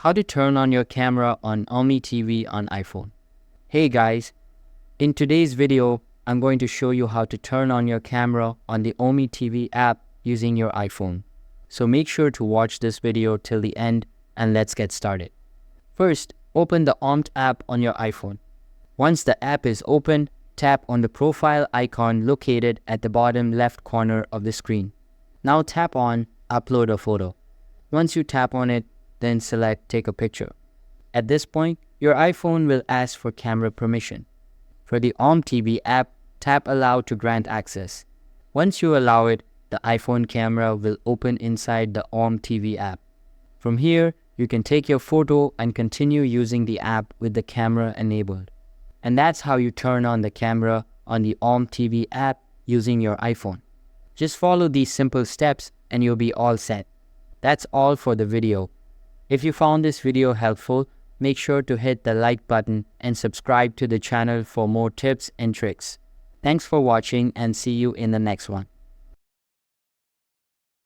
How to turn on your camera on Ome TV on iPhone. Hey guys, in today's video, I'm going to show you how to turn on your camera on the Ome TV app using your iPhone. So make sure to watch this video till the end and let's get started. First, open the Ome app on your iPhone. Once the app is opened, tap on the profile icon located at the bottom left corner of the screen. Now tap on Upload a photo. Once you tap on it, then select Take a picture. At this point, your iPhone will ask for camera permission. For the Ome TV app, tap Allow to grant access. Once you allow it, the iPhone camera will open inside the Ome TV app. From here, you can take your photo and continue using the app with the camera enabled. And that's how you turn on the camera on the Ome TV app using your iPhone. Just follow these simple steps and you'll be all set. That's all for the video. If you found this video helpful, make sure to hit the like button and subscribe to the channel for more tips and tricks. Thanks for watching and see you in the next one.